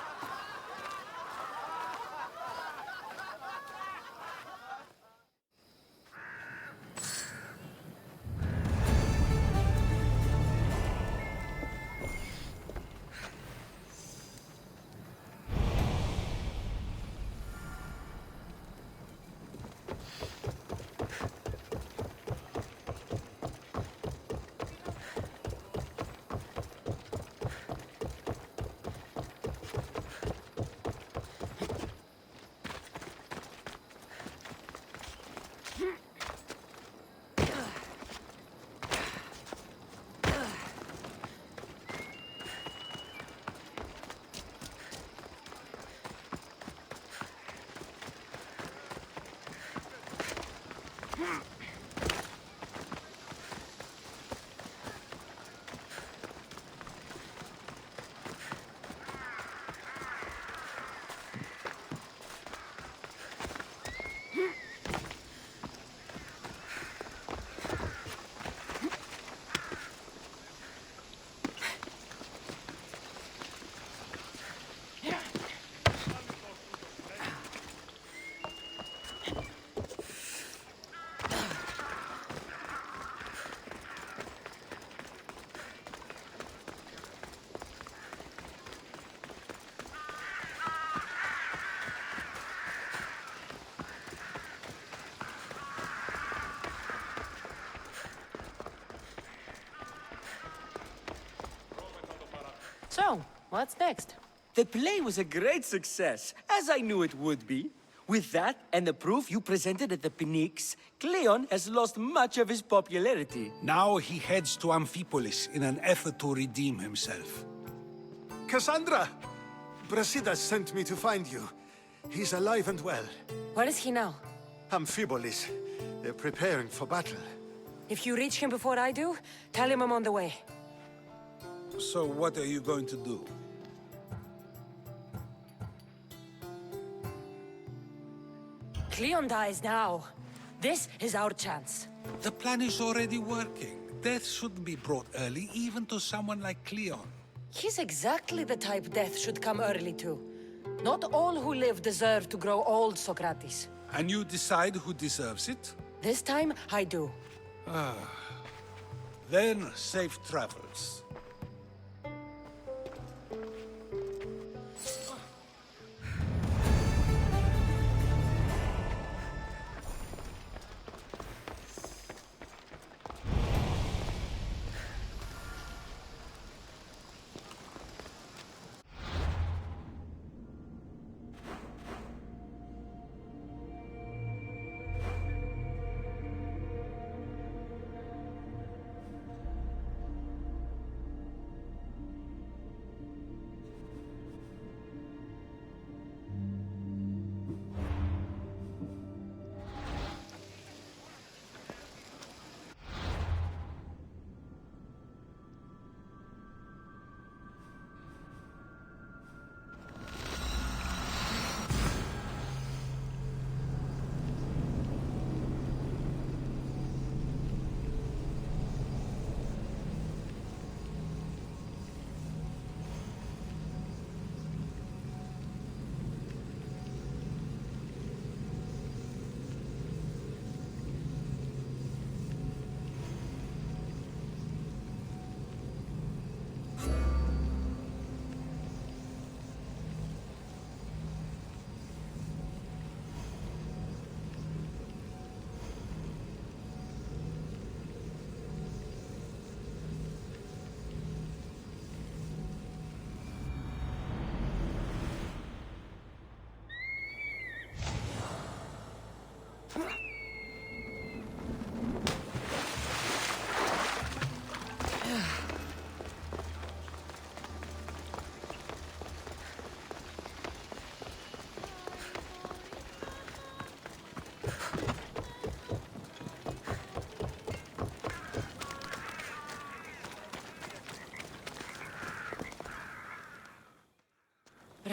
So, what's next? The play was a great success, as I knew it would be. With that, and the proof you presented at the Pnyx, Cleon has lost much of his popularity. Now he heads to Amphipolis in an effort to redeem himself. Kassandra! Brasidas sent me to find you. He's alive and well. Where is he now? Amphipolis. They're preparing for battle. If you reach him before I do, tell him I'm on the way. So what are you going to do? Cleon dies now. This is our chance. The plan is already working. Death shouldn't be brought early, even to someone like Cleon. He's exactly the type death should come early to. Not all who live deserve to grow old, Socrates. And you decide who deserves it? This time, I do. Then, safe travels.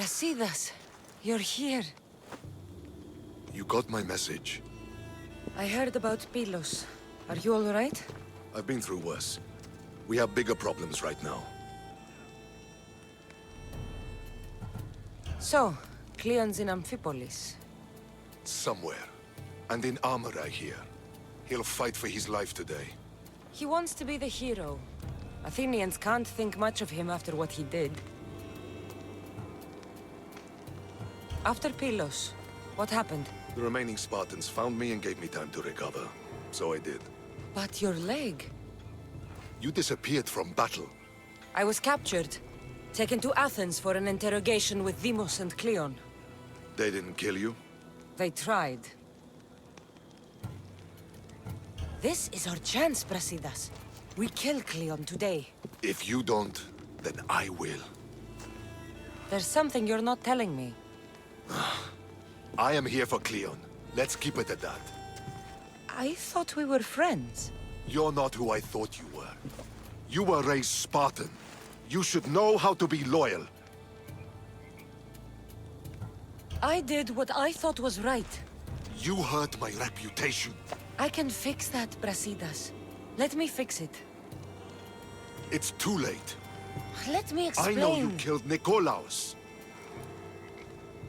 Brasidas, you're here. You got my message. I heard about Pylos. Are you all right? I've been through worse. We have bigger problems right now. So, Cleon's in Amphipolis. Somewhere. And in armor, I hear. He'll fight for his life today. He wants to be the hero. Athenians can't think much of him after what he did. After Pylos, what happened? The remaining Spartans found me and gave me time to recover. So I did. But your leg? You disappeared from battle. I was captured. Taken to Athens for an interrogation with Deimos and Cleon. They didn't kill you? They tried. This is our chance, Brasidas. We kill Cleon today. If you don't, then I will. There's something you're not telling me. I am here for Cleon. Let's keep it at that. I thought we were friends. You're not who I thought you were. You were raised Spartan. You should know how to be loyal. I did what I thought was right. You hurt my reputation. I can fix that, Brasidas. Let me fix it. It's too late. Let me explain. I know you killed Nikolaos.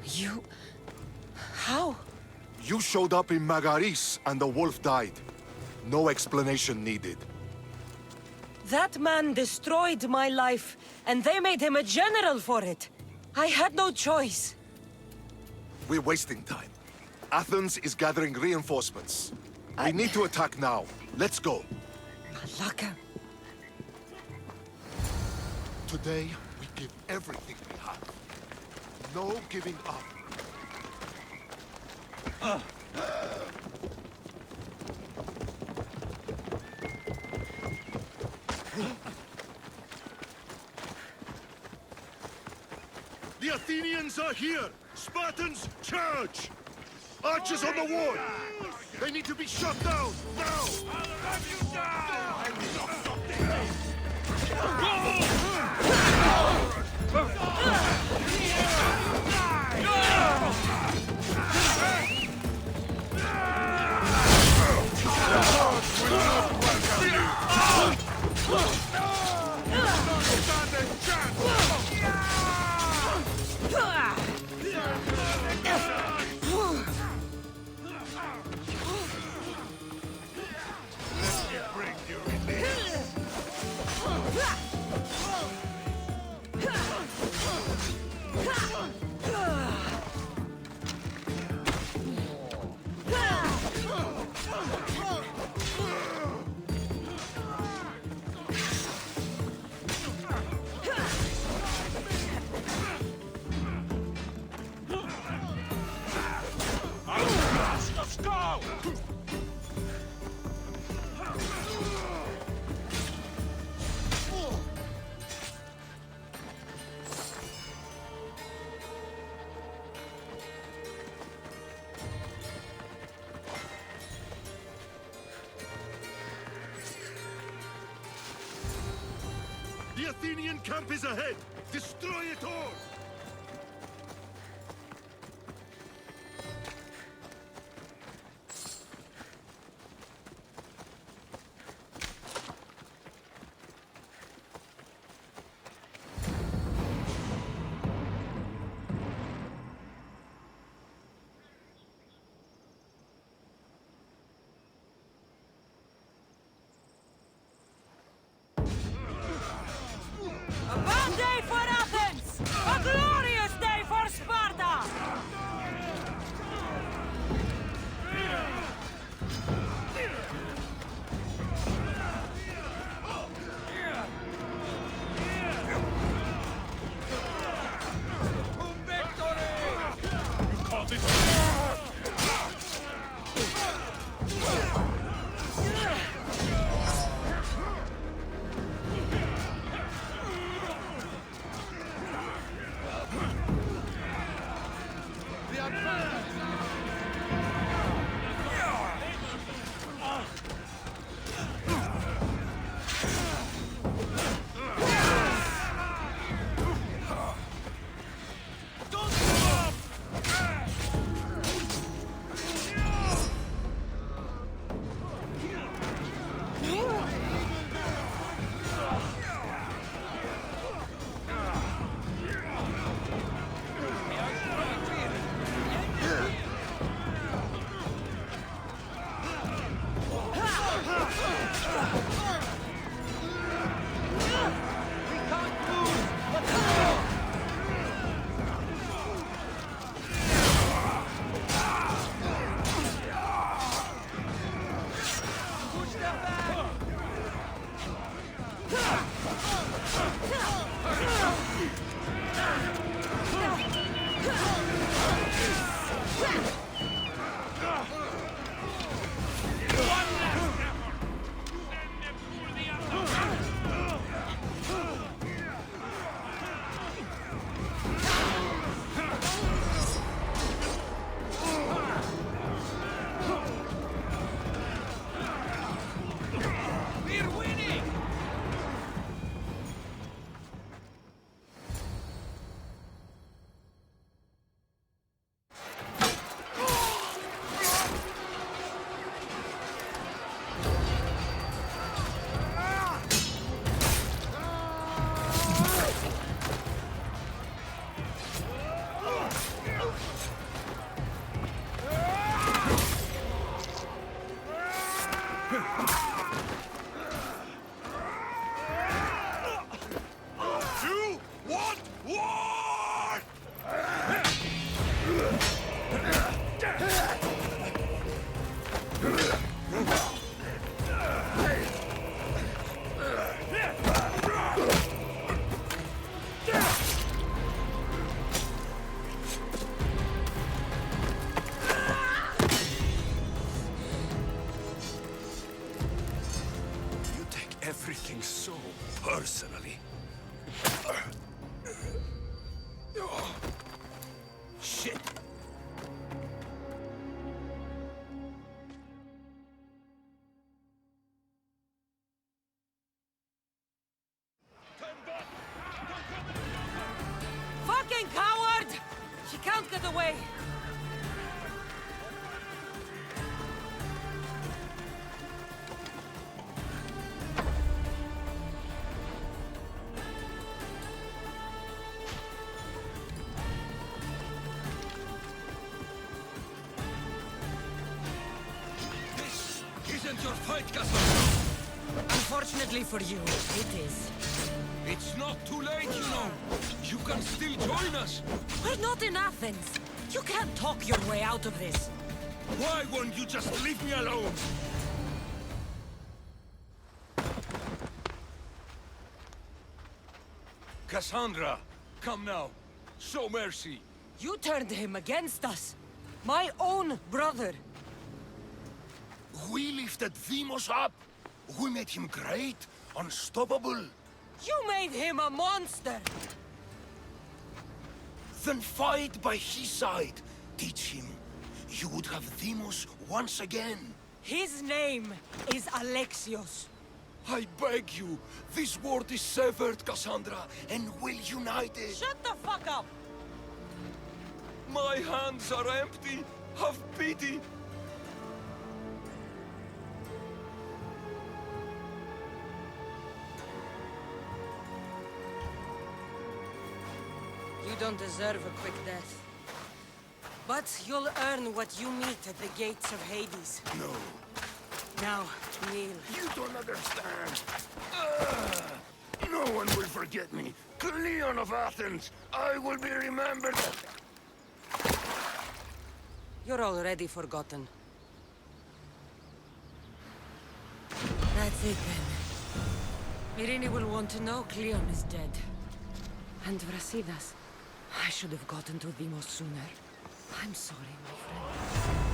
You... How? You showed up in Magaris and the wolf died. No explanation needed. That man destroyed my life, and they made him a general for it. I had no choice. We're wasting time. Athens is gathering reinforcements. We need to attack now. Let's go. Malaka. Today, we give everything we have. No giving up. The Athenians are here! Spartans, charge! Archers on the wall! They need to be shot down, now! I'll have you down! I will not stop The Athenian camp is ahead! Destroy it all! A bad day for Athens! way! Isn't your fight, Kassandra? Unfortunately for you, it is. It's not too late, you know. You can still join us. We're not in Athens. You can't talk your way out of this. Why won't you just leave me alone? Kassandra, come now. Show mercy. You turned him against us. My own brother. We lifted Deimos up. We made him great, unstoppable. You made him a monster! Then fight by his side. Teach him. You would have Deimos once again. His name is Alexios. I beg you, this world is severed, Kassandra, and we'll unite it. Shut the fuck up! My hands are empty. Have pity. You don't deserve a quick death. But you'll earn what you meet at the gates of Hades. No. Now, kneel. You don't understand. No one will forget me. Cleon of Athens, I will be remembered. You're already forgotten. That's it then. Myrine will want to know Cleon is dead. And Brasidas. I should have gotten to Deimos sooner. I'm sorry, my friend.